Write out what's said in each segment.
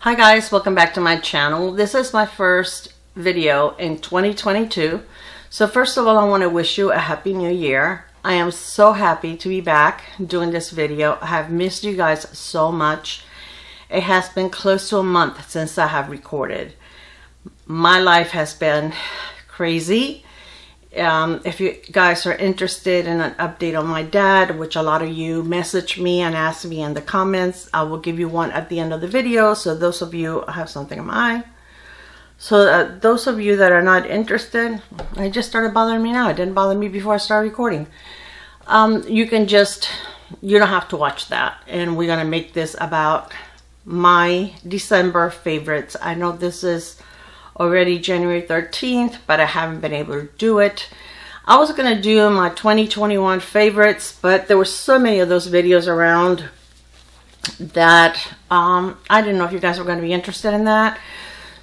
Hi guys, welcome back to my channel. This is my first video in 2022. So first of all, I want to wish you a happy new year. I am so happy to be back doing this video. I have missed you guys so much. It has been close to a month since I have recorded. My life has been crazy. If you guys are interested in an update on my dad, which a lot of you message me and ask me in the comments, I will give you one at the end of the video. So those of you have something in mind. So those of you that are not interested, it just started bothering me now. It didn't bother me before I started recording. You don't have to watch that. And we're gonna make this about my December favorites. I know this is already January 13th, but I haven't been able to do it. I was gonna do my 2021 favorites, but there were so many of those videos around that I didn't know if you guys were going to be interested in that.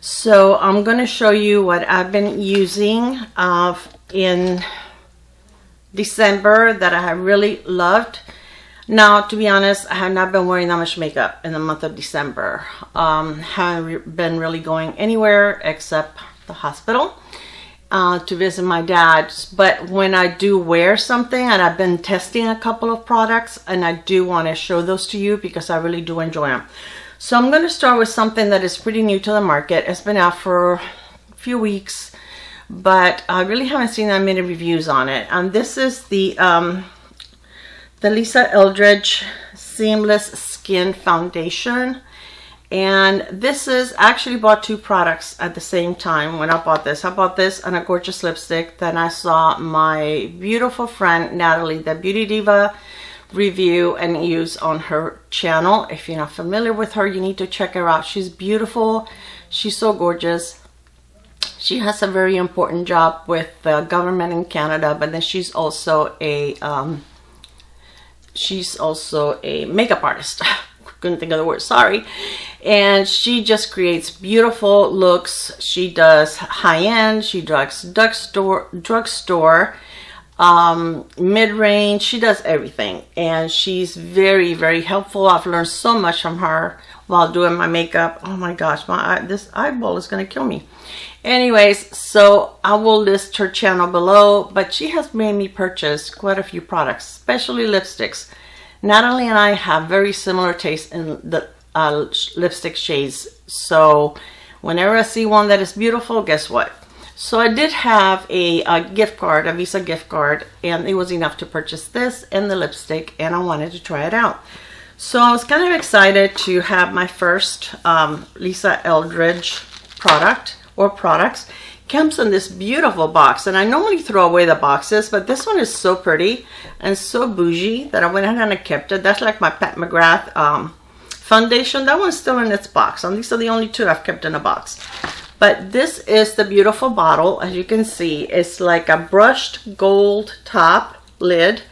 So I'm going to show you what I've been using in December that I have really loved. Now, to be honest, I have not been wearing that much makeup in the month of December. Haven't been really going anywhere except the hospital to visit my dad. But when I do wear something, and I've been testing a couple of products, and I do want to show those to you because I really do enjoy them. So I'm going to start with something that is pretty new to the market. It's been out for a few weeks, but I really haven't seen that many reviews on it. And this is the Eldridge Seamless Skin Foundation. And this is, I actually bought two products at the same time when I bought this. I bought this and a gorgeous lipstick. Then I saw my beautiful friend Nathalie, the Beauty Diva, review and use on her channel. If you're not familiar with her, you need to check her out. She's beautiful. She's so gorgeous. She has a very important job with the government in Canada, but then she's also a makeup artist. Couldn't think of the word, sorry. And she just creates beautiful looks. She does high-end, she does drugstore, mid-range. She does everything, and she's very, very helpful. I've learned so much from her while doing my makeup. Oh my gosh, this eyeball is gonna kill me. Anyways, so I will list her channel below, but she has made me purchase quite a few products, especially lipsticks. Nathalie and I have very similar tastes in the lipstick shades. So whenever I see one that is beautiful, guess what? So I did have a gift card, a Visa gift card, and it was enough to purchase this and the lipstick, and I wanted to try it out. So I was kind of excited to have my first Lisa Eldridge product or products. Comes in this beautiful box, and I normally throw away the boxes, but this one is so pretty and so bougie that I went ahead and I kept it. That's like my Pat McGrath foundation. That one's still in its box, and these are the only two I've kept in a box. But this is the beautiful bottle. As you can see, it's like a brushed gold top lid,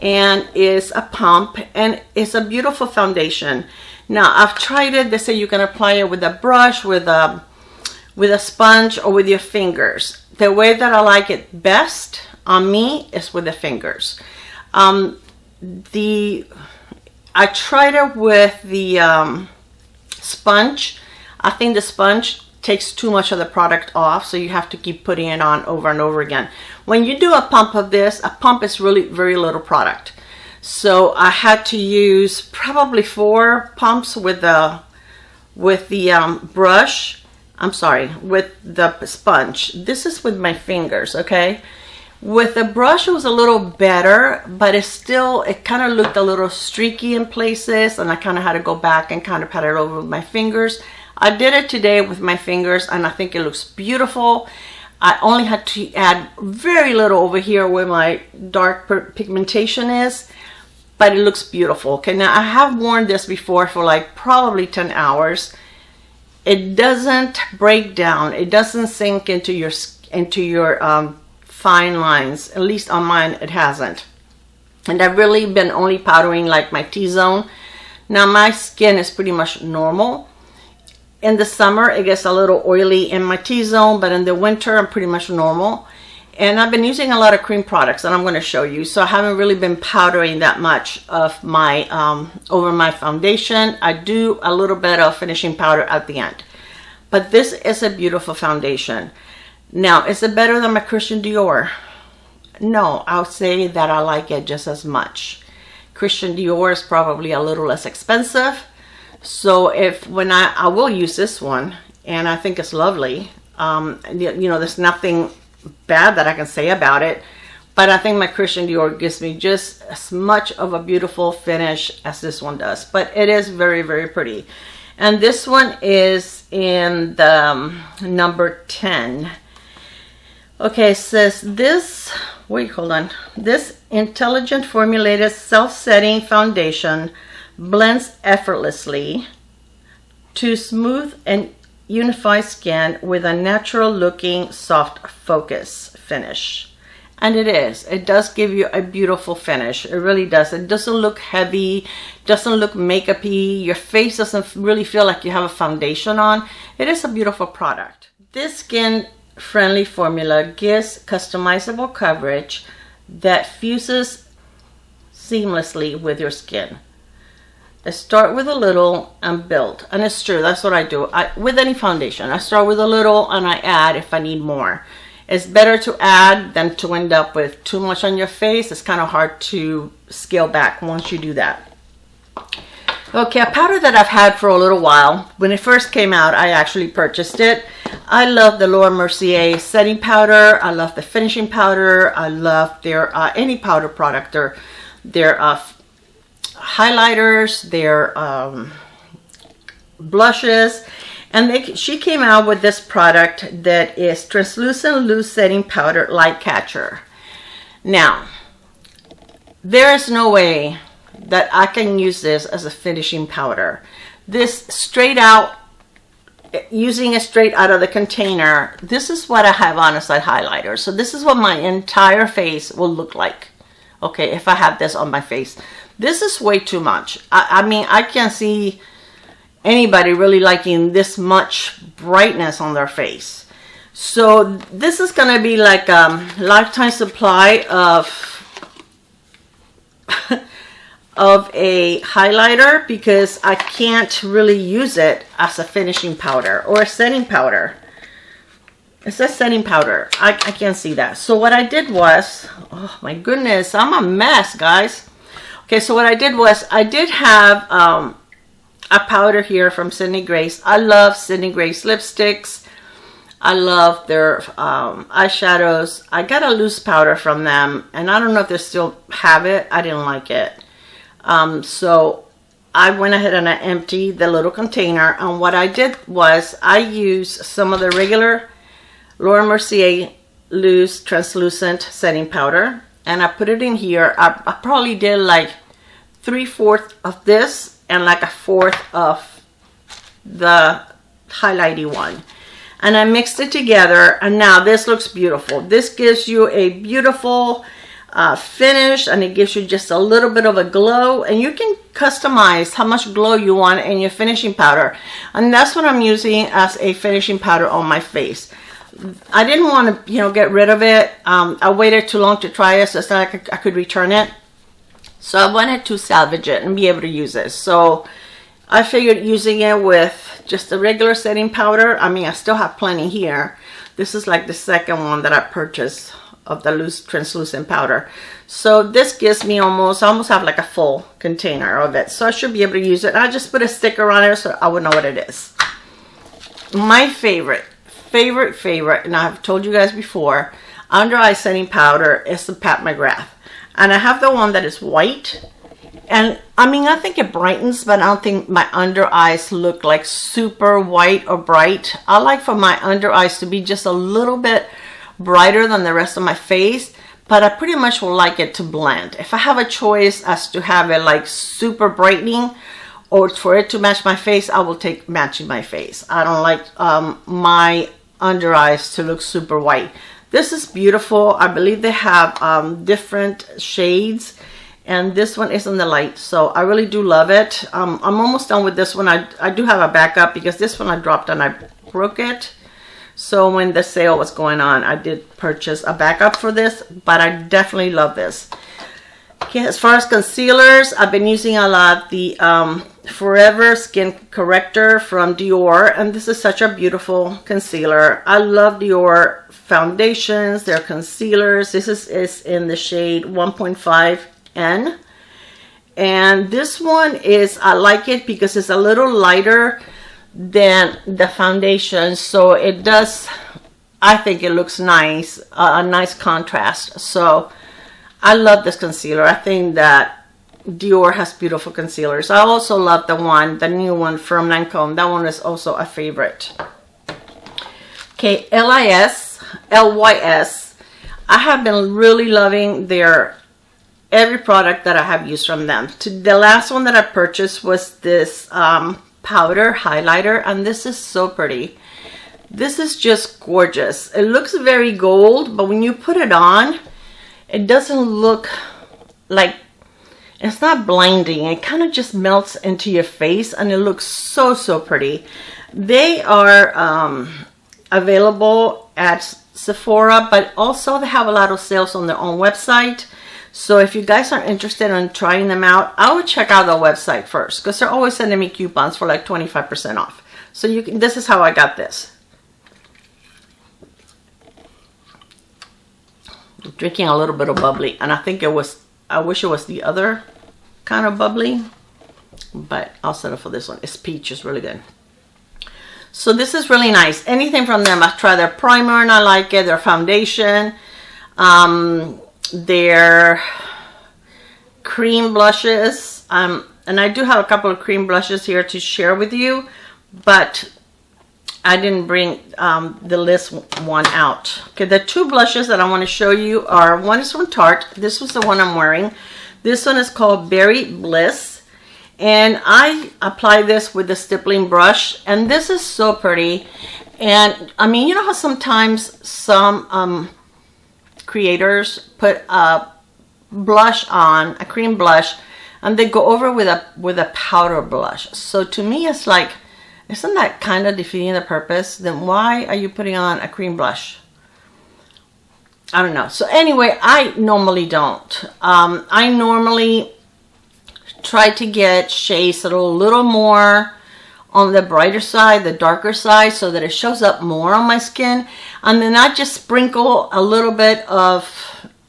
and is a pump, and it's a beautiful foundation. Now I've tried it. They say you can apply it with a brush, with a sponge, or with your fingers. The way that I like it best on me is with the fingers. I tried it with the sponge. I think the sponge takes too much of the product off, so you have to keep putting it on over and over again. When you do a pump of this, a pump is really very little product. So I had to use probably 4 pumps with the brush. I'm sorry, with the sponge. This is with my fingers, okay? With the brush, it was a little better, but it kind of looked a little streaky in places, and I kind of had to go back and kind of pat it over with my fingers. I did it today with my fingers, and I think it looks beautiful. I only had to add very little over here where my dark pigmentation is, but it looks beautiful. Okay, now I have worn this before for like probably 10 hours. It doesn't break down. It doesn't sink into your fine lines. At least on mine, it hasn't. And I've really been only powdering like my T-zone. Now my skin is pretty much normal. In the summer, it gets a little oily in my T-zone, but in the winter, I'm pretty much normal. And I've been using a lot of cream products, and I'm going to show you. So I haven't really been powdering that much of my over my foundation. I do a little bit of finishing powder at the end. But this is a beautiful foundation. Now, is it better than my Christian Dior? No, I would say that I like it just as much. Christian Dior is probably a little less expensive. So when I will use this one, and I think it's lovely. You know, there's nothing bad that I can say about it. But I think my Christian Dior gives me just as much of a beautiful finish as this one does. But it is very, very pretty. And this one is in the number 10. Okay, it says this, wait, hold on. This intelligent formulated self-setting foundation blends effortlessly to smooth and unify skin with a natural looking soft focus finish. And it does give you a beautiful finish. It really does. It doesn't look heavy, doesn't look makeup-y. Your face doesn't really feel like you have a foundation on. It is a beautiful product. This skin-friendly formula gives customizable coverage that fuses seamlessly with your skin. I start with a little and build. And it's true, that's what I do. With any foundation, I start with a little and I add if I need more. It's better to add than to end up with too much on your face. It's kind of hard to scale back once you do that. Okay, a powder that I've had for a little while. When it first came out, I actually purchased it. I love the Mercier setting powder. I love the finishing powder. I love their any powder product. Their highlighters, their blushes. And she came out with this product that is translucent loose setting powder light catcher. Now, there is no way that I can use this as a finishing powder. This straight out, using it straight out of the container, this is what I have on as a highlighter. So this is what my entire face will look like. Okay, if I have this on my face. This is way too much. I mean, I can't see anybody really liking this much brightness on their face. So this is going to be like a lifetime supply of a highlighter, because I can't really use it as a finishing powder or a setting powder. It says setting powder. I can't see that. So what I did was, oh my goodness, I'm a mess, guys. Okay, so what I did was, I did have a powder here from Sydney Grace. I love Sydney Grace lipsticks. I love their eyeshadows. I got a loose powder from them, and I don't know if they still have it. I didn't like it. So I went ahead and I emptied the little container, and what I did was I used some of the regular Mercier loose translucent setting powder, and I put it in here. I probably did like 3/4 of this and like 1/4 of the highlighty one, and I mixed it together, and now this looks beautiful. This gives you a beautiful finish, and it gives you just a little bit of a glow, and you can customize how much glow you want in your finishing powder, and that's what I'm using as a finishing powder on my face. I didn't want to, you know, get rid of it. I waited too long to try it, so it's not like I could return it. So I wanted to salvage it and be able to use it. So I figured using it with just a regular setting powder. I mean, I still have plenty here. This is like the second one that I purchased of the loose translucent powder. So this gives me I almost have like a full container of it. So I should be able to use it. I just put a sticker on it so I would know what it is. My favorite, and I've told you guys before, under eye setting powder is the Pat McGrath. And I have the one that is white. And I mean, I think it brightens, but I don't think my under eyes look like super white or bright. I like for my under eyes to be just a little bit brighter than the rest of my face, but I pretty much will like it to blend. If I have a choice as to have it like super brightening or for it to match my face, I will take matching my face. I don't like my under eyes to look super white. This is beautiful. I believe they have different shades, and this one is in the light, so I really do love it. I'm almost done with this one. I do have a backup because this one I dropped and I broke it. So when the sale was going on, I did purchase a backup for this, but I definitely love this. Okay, as far as concealers, I've been using a lot the Forever Skin Corrector from Dior, and this is such a beautiful concealer. I love Dior foundations, their concealers. This is in the shade 1.5N, and this one is, I like it because it's a little lighter than the foundation, so it does, I think it looks nice, a nice contrast. So I love this concealer. I think that Dior has beautiful concealers. I also love the new one from Lancome. That one is also a favorite. Okay, Lys. I have been really loving every product that I have used from them. The last one that I purchased was this powder highlighter, and this is so pretty. This is just gorgeous. It looks very gold, but when you put it on, it doesn't look like, it's not blinding. It kind of just melts into your face, and it looks so pretty. They are available at Sephora, but also they have a lot of sales on their own website. So if you guys are interested in trying them out, I would check out their website first, because they're always sending me coupons for like 25% off. So this is how I got this. I'm drinking a little bit of bubbly, and I wish it was the other kind of bubbly, but I'll settle for this one. It's peach, it's really good. So this is really nice. Anything from them, I tried their primer and I like it, their foundation, their cream blushes, and I do have a couple of cream blushes here to share with you, but I didn't bring the Lys one out. Okay, the two blushes that I want to show you are, one is from Tarte. This was the one I'm wearing. This one is called Berry Bliss, and I apply this with the stippling brush, and this is so pretty. And I mean, you know how sometimes some creators put a blush on, a cream blush, and they go over with a powder blush. So to me, it's like, isn't that kind of defeating the purpose? Then why are you putting on a cream blush? I don't know. So anyway, I normally don't. I normally try to get shades that are a little more on the brighter side, the darker side, so that it shows up more on my skin. And then I just sprinkle a little bit of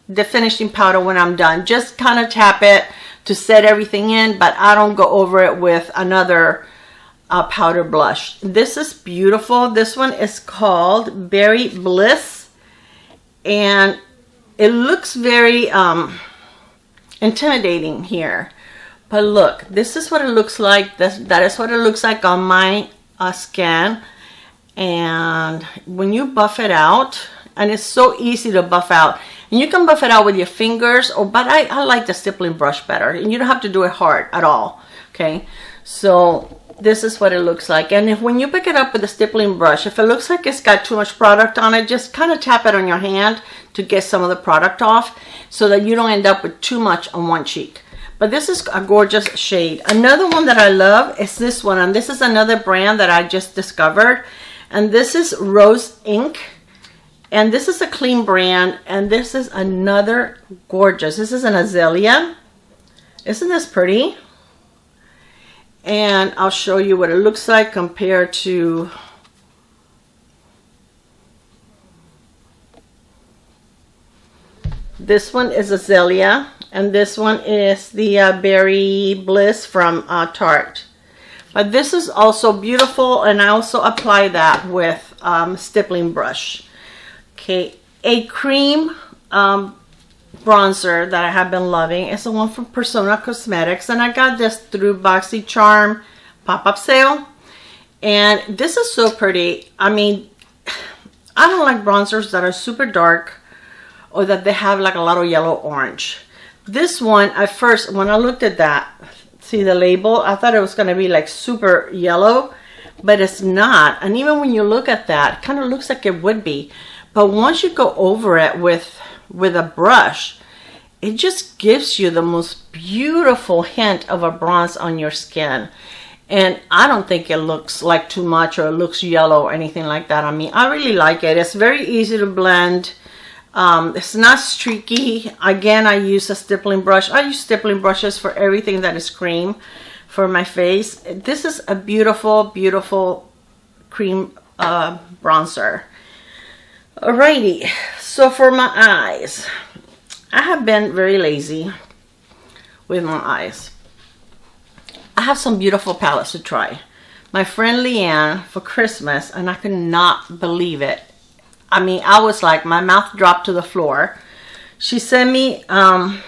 the finishing powder when I'm done. Just kind of tap it to set everything in, but I don't go over it with another powder blush. This is beautiful. This one is called Berry Bliss, and it looks very intimidating here, but look, this is what it looks like. That is what it looks like on my skin. And when you buff it out, and it's so easy to buff out, and you can buff it out with your fingers, but I like the stippling brush better, and you don't have to do it hard at all. Okay, so this is what it looks like. And when you pick it up with a stippling brush, if it looks like it's got too much product on it, just kind of tap it on your hand to get some of the product off, so that you don't end up with too much on one cheek. But this is a gorgeous shade. Another one that I love is this one, and this is another brand that I just discovered, and this is Rose Ink, and this is a clean brand, and this is another gorgeous. This is an Azalea. Isn't this pretty? And I'll show you what it looks like compared to this one is Azalea, and this one is the Berry Bliss from Tarte. But this is also beautiful, and I also apply that with stippling brush. Okay, a cream bronzer that I have been loving is the one from Persona Cosmetics, and I got this through Boxycharm pop-up sale, and this is so pretty. I mean, I don't like bronzers that are super dark or that they have like a lot of yellow orange. This one, at first when I looked at that, see the label, I thought it was going to be like super yellow, but it's not. And even when you look at that, it kind of looks like it would be, but once you go over it with a brush, it just gives you the most beautiful hint of a bronze on your skin. And I don't think it looks like too much or it looks yellow or anything like that on me. I really like it. It's very easy to blend. It's not streaky. Again, I use a stippling brush. I use stippling brushes for everything that is cream for my face. This is a beautiful, beautiful cream bronzer. Alrighty, so for my eyes, I have been very lazy with my eyes. I have some beautiful palettes to try. My friend Leann for Christmas, and I could not believe it. I mean, I was like, my mouth dropped to the floor. She sent me the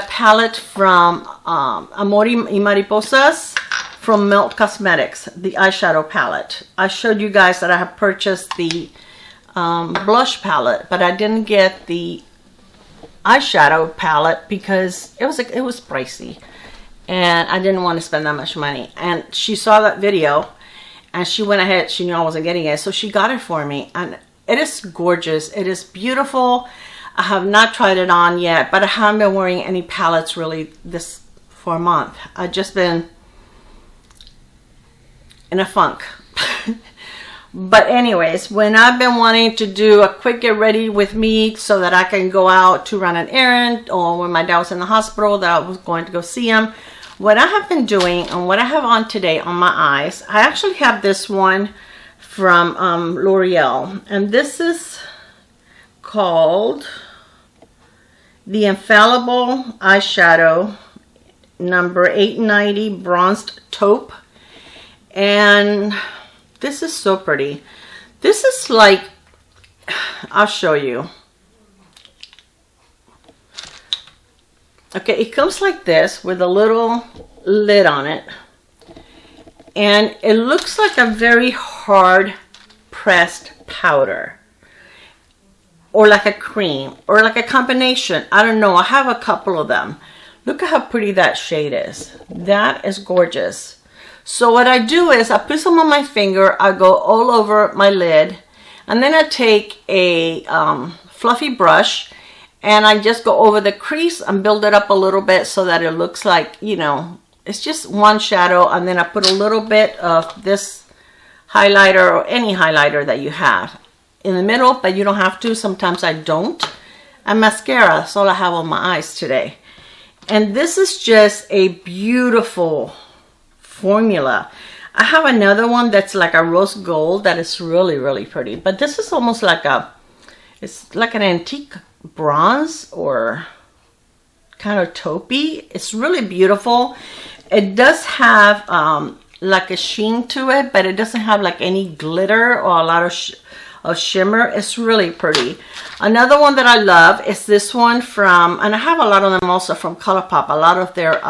palette from Amor y Mariposas from Melt Cosmetics, the eyeshadow palette. I showed you guys that I have purchased the blush palette, but I didn't get the eyeshadow palette because it was pricey and I didn't want to spend that much money. And she saw that video and she went ahead. She knew I wasn't getting it, so she got it for me, and it is gorgeous. It is beautiful. I have not tried it on yet, but I haven't been wearing any palettes really this for a month. I've just been in a funk. But anyways, when I've been wanting to do a quick get ready with me so that I can go out to run an errand, or when my dad was in the hospital that I was going to go see him, what I have been doing and what I have on today on my eyes, I actually have this one from Loreal, and this is called the Infallible Eyeshadow number 890 Bronzed Taupe. And this is so pretty. This is like, I'll show you. Okay, it comes like this with a little lid on it. And it looks like a very hard pressed powder. Or like a cream. Or like a combination. I don't know. I have a couple of them. Look at how pretty that shade is. That is gorgeous. So what I do is I put some on my finger, I go all over my lid, and then I take a fluffy brush and I just go over the crease and build it up a little bit so that it looks like, you know, it's just one shadow, and then I put a little bit of this highlighter or any highlighter that you have in the middle, but you don't have to. Sometimes I don't. And mascara, that's all I have on my eyes today. And this is just a beautiful formula. I have another one that's like a rose gold that is really, really pretty, but this is almost like it's like an antique bronze or kind of taupey. It's really beautiful. It does have like a sheen to it, but it doesn't have like any glitter or a lot of shimmer. It's really pretty. Another one that I love is this one from, and I have a lot of them also from ColourPop, a lot of their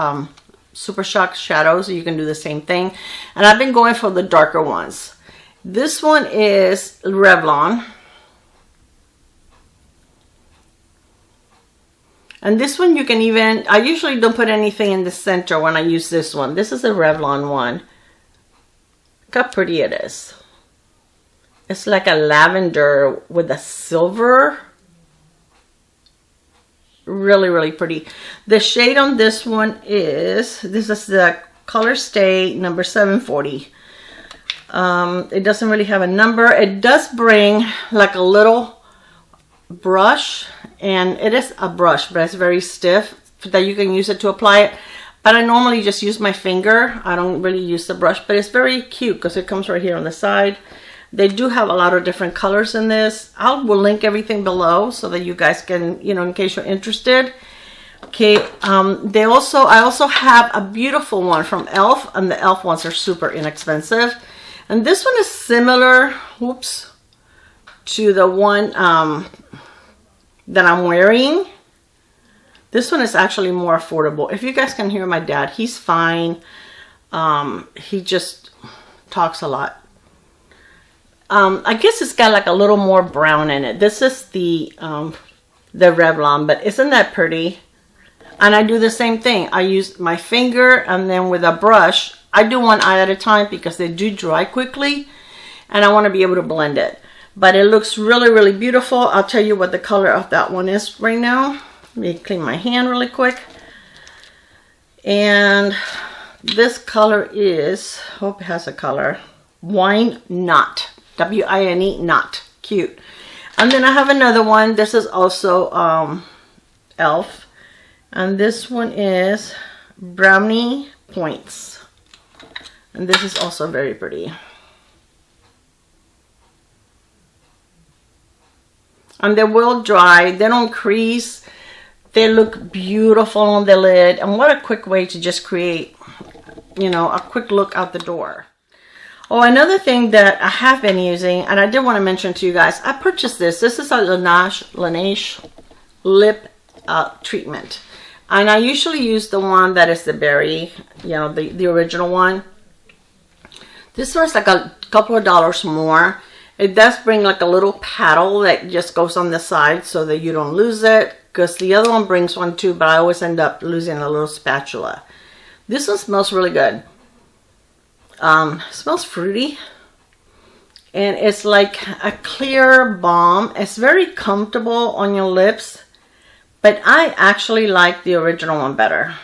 Super Shock shadows. You can do the same thing, and I've been going for the darker ones. This one is Revlon, and this one you can even, I usually don't put anything in the center when I use this one. This is a Revlon one. Look how pretty it is. It's like a lavender with a silver. Really, really pretty. The shade on this one is, this is the Color Stay number 740. It doesn't really have a number. It does bring like a little brush, and it is a brush, but it's very stiff that you can use it to apply it. But I normally just use my finger. I don't really use the brush, but it's very cute because it comes right here on the side. They do have a lot of different colors in this. I will link everything below so that you guys can, you know, in case you're interested. Okay, I also have a beautiful one from e.l.f. and the e.l.f. ones are super inexpensive. And this one is similar, whoops, to the one that I'm wearing. This one is actually more affordable. If you guys can hear my dad, he's fine. He just talks a lot. I guess it's got like a little more brown in it. This is the Revlon, but isn't that pretty? And I do the same thing. I use my finger, and then with a brush, I do one eye at a time because they do dry quickly, and I want to be able to blend it. But it looks really, really beautiful. I'll tell you what the color of that one is right now. Let me clean my hand really quick. And This color is, hope it has a color, Wine Knot, W-I-N-E, Knot, cute. And then I have another one. This is also e.l.f. And this one is Brownie Points. And this is also very pretty. And they will dry. They don't crease. They look beautiful on the lid. And what a quick way to just create, you know, a quick look out the door. Oh, another thing that I have been using, and I did want to mention to you guys, I purchased this. This is a Laneige lip treatment. And I usually use the one that is the berry, you know, the original one. This one's like a couple of dollars more. It does bring like a little paddle that just goes on the side so that you don't lose it. Because the other one brings one too, but I always end up losing a little spatula. This one smells really good. Smells fruity. And it's like a clear balm. It's very comfortable on your lips. But I actually like the original one better.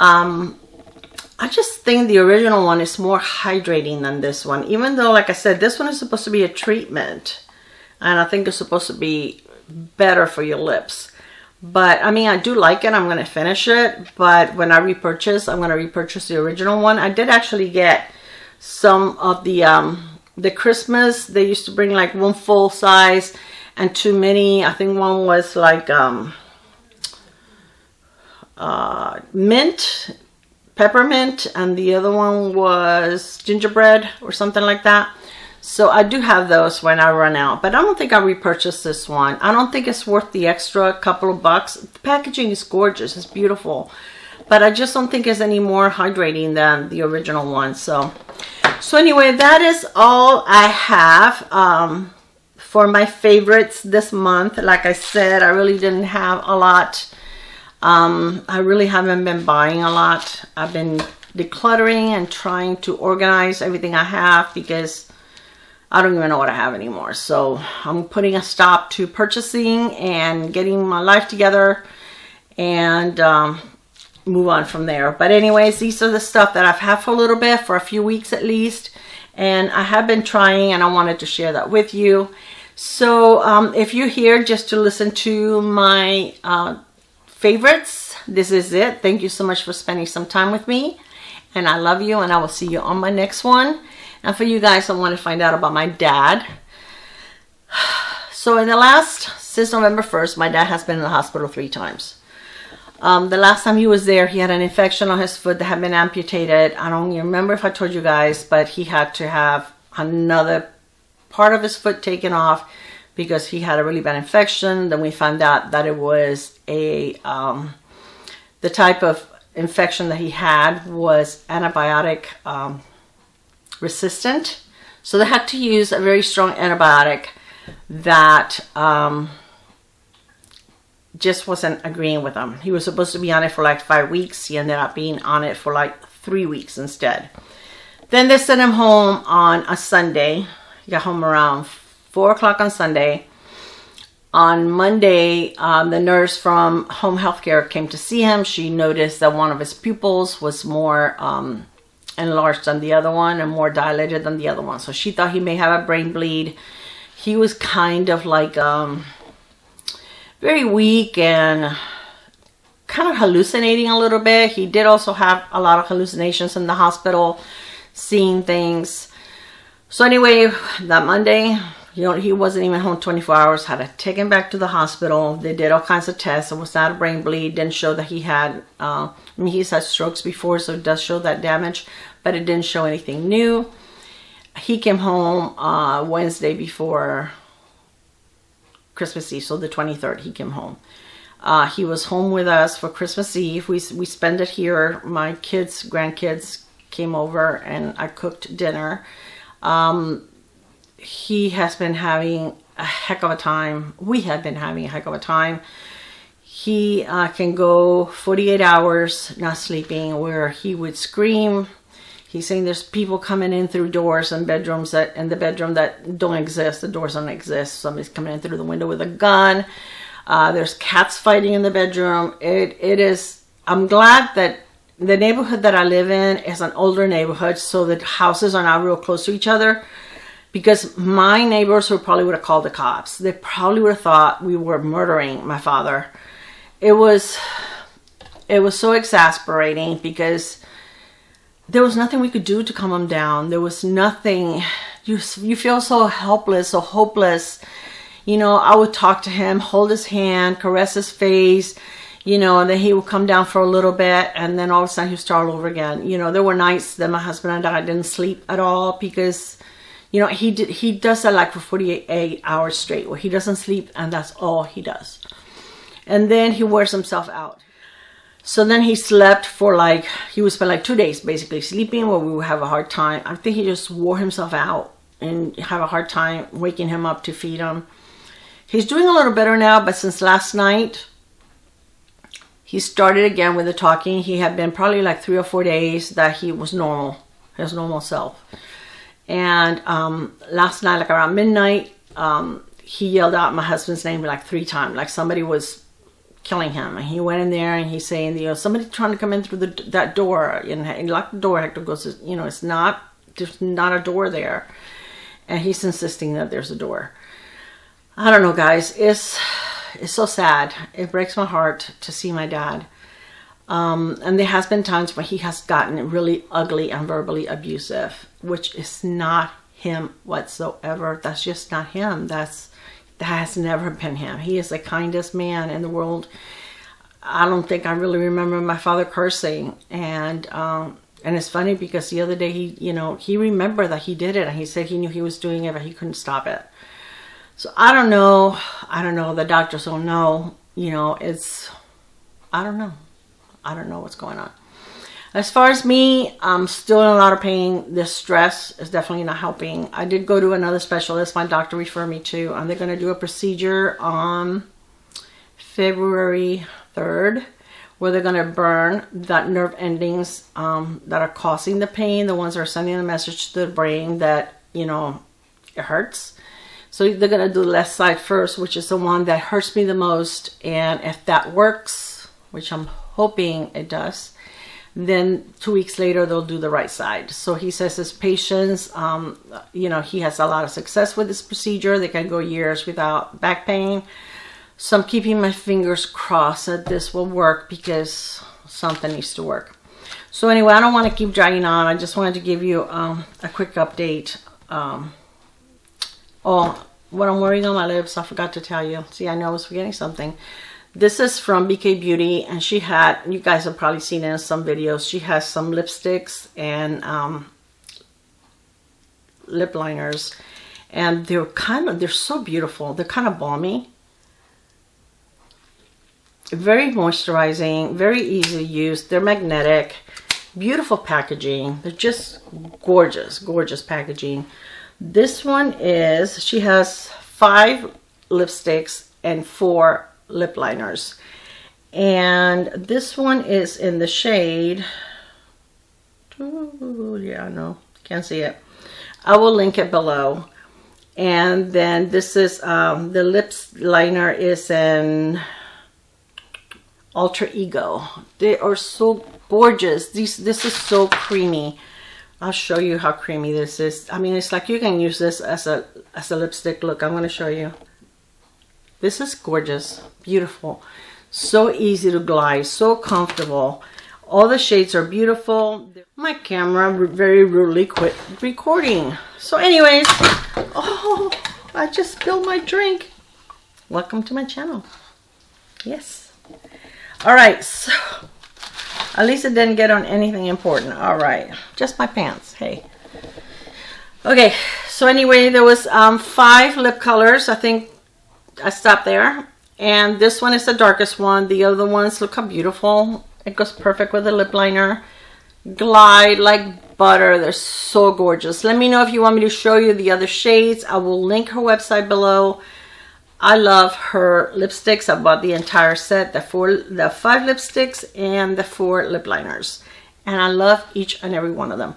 I just think the original one is more hydrating than this one. Even though, like I said, this one is supposed to be a treatment. And I think it's supposed to be better for your lips. But, I mean, I do like it. I'm going to finish it. But when I repurchase, I'm going to repurchase the original one. I did actually get some of the Christmas. They used to bring like one full size and two mini. I think one was like mint, peppermint, and the other one was gingerbread or something like that. So I do have those when I run out, but I don't think I'll repurchase this one. I don't think it's worth the extra couple of bucks. The packaging is gorgeous, it's beautiful, but I just don't think it's any more hydrating than the original one. So anyway, that is all I have for my favorites this month. Like I said, I really didn't have a lot. I really haven't been buying a lot. I've been decluttering and trying to organize everything I have because I don't even know what I have anymore. So I'm putting a stop to purchasing and getting my life together and move on from there. But anyways, these are the stuff that I've had for a little bit, for a few weeks at least. And I have been trying and I wanted to share that with you. So if you're here just to listen to my favorites, this is it. Thank you so much for spending some time with me. And I love you and I will see you on my next one. And for you guys that want to find out about my dad. So since November 1st, my dad has been in the hospital 3 times. The last time he was there, he had an infection on his foot that had been amputated. I don't remember if I told you guys, but he had to have another part of his foot taken off because he had a really bad infection. Then we found out that it was the type of infection that he had was antibiotic resistant. So they had to use a very strong antibiotic that just wasn't agreeing with him. He was supposed to be on it for like 5 weeks. He ended up being on it for like 3 weeks instead. Then they sent him home on a Sunday. He got home around 4 o'clock on Sunday. On Monday, the nurse from home healthcare came to see him. She noticed that one of his pupils was more enlarged than the other one and more dilated than the other one. So she thought he may have a brain bleed. He was kind of like very weak and kind of hallucinating a little bit. He did also have a lot of hallucinations in the hospital, seeing things. So anyway, that Monday, he wasn't even home 24 hours. Had to take him back to the hospital. They did all kinds of tests. It was not a brain bleed. Didn't show that he had, he's had strokes before, so it does show that damage, but it didn't show anything new. He came home Wednesday before Christmas Eve, so the 23rd he came home. He was home with us for Christmas Eve. We spent it here. My grandkids came over and I cooked dinner. He has been having a heck of a time. We have been having a heck of a time. He can go 48 hours not sleeping, where he would scream. He's saying there's people coming in through doors and bedrooms in the bedroom that don't exist. The doors don't exist. Somebody's coming in through the window with a gun. There's cats fighting in the bedroom. It is. I'm glad that the neighborhood that I live in is an older neighborhood, so the houses are not real close to each other, because my neighbors probably would have called the cops. They probably would have thought we were murdering my father. It was so exasperating because there was nothing we could do to calm him down. There was nothing. You feel so helpless, so hopeless. You know, I would talk to him, hold his hand, caress his face, you know, and then he would come down for a little bit, and then all of a sudden he'd start all over again. You know, there were nights that my husband and I didn't sleep at all because, you know, he does that like for 48 hours straight, where he doesn't sleep and that's all he does. And then he wears himself out. So then he slept for like, he would spend like 2 days basically sleeping, where we would have a hard time. I think he just wore himself out and have a hard time waking him up to feed him. He's doing a little better now, but since last night, he started again with the talking. He had been probably like 3 or 4 days that he was normal, his normal self. And last night, like around midnight, he yelled out my husband's name like 3 times, like somebody was killing him. And he went in there and he's saying, you know, somebody trying to come in through that door, and he locked the door. Hector goes, you know, there's not a door there. And he's insisting that there's a door. I don't know, guys. It's so sad. It breaks my heart to see my dad. And there has been times when he has gotten really ugly and verbally abusive, which is not him whatsoever. That's just not him. That has never been him. He is the kindest man in the world. I don't think I really remember my father cursing. And it's funny because the other day he remembered that he did it, and he said he knew he was doing it, but he couldn't stop it. So I don't know. The doctors don't know. You know, I don't know. I don't know what's going on. As far as me, I'm still in a lot of pain. This stress is definitely not helping. I did go to another specialist my doctor referred me to, and they're going to do a procedure on February 3rd, where they're going to burn that nerve endings that are causing the pain, the ones that are sending the message to the brain that, you know, it hurts. So they're going to do the left side first, which is the one that hurts me the most. And if that works, which I'm hoping it does, then 2 weeks later they'll do the right side. So he says his patients, you know, he has a lot of success with this procedure. They can go years without back pain. So I'm keeping my fingers crossed that this will work, because something needs to work. So anyway, I don't want to keep dragging on. I just wanted to give you a quick update. Oh, what I'm wearing on my lips, I forgot to tell you. See, I know I was forgetting something. This is from BK Beauty, and she had, you guys have probably seen it in some videos, she has some lipsticks and lip liners, and they're so beautiful. They're kind of balmy, very moisturizing, very easy to use. They're magnetic, beautiful packaging. They're just gorgeous, gorgeous packaging. This one is, she has 5 lipsticks and 4 lip liners, and this one is in the shade, yeah, no, can't see it. I will link it below. And then this is the lips liner is in Alter Ego. They are so gorgeous. This is so creamy. I'll show you how creamy this is. I mean, it's like you can use this as a lipstick. Look, I'm going to show you. This is gorgeous, beautiful, so easy to glide, so comfortable. All the shades are beautiful. My camera very rudely quit recording. So anyways, oh, I just spilled my drink. Welcome to my channel. Yes. All right, so at least it didn't get on anything important. All right, just my pants, hey. Okay, so anyway, there was 5 lip colors. I think I stopped there, and this one is the darkest one. The other ones, look how beautiful. It goes perfect with the lip liner. Glide like butter. They're so gorgeous. Let me know if you want me to show you the other shades. I will link her website below. I love her lipsticks. I bought the entire set, the 5 lipsticks and the 4 lip liners, and I love each and every one of them.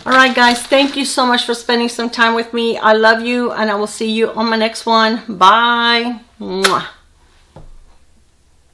All right, guys, thank you so much for spending some time with me. I love you, and I will see you on my next one. Bye. Mwah.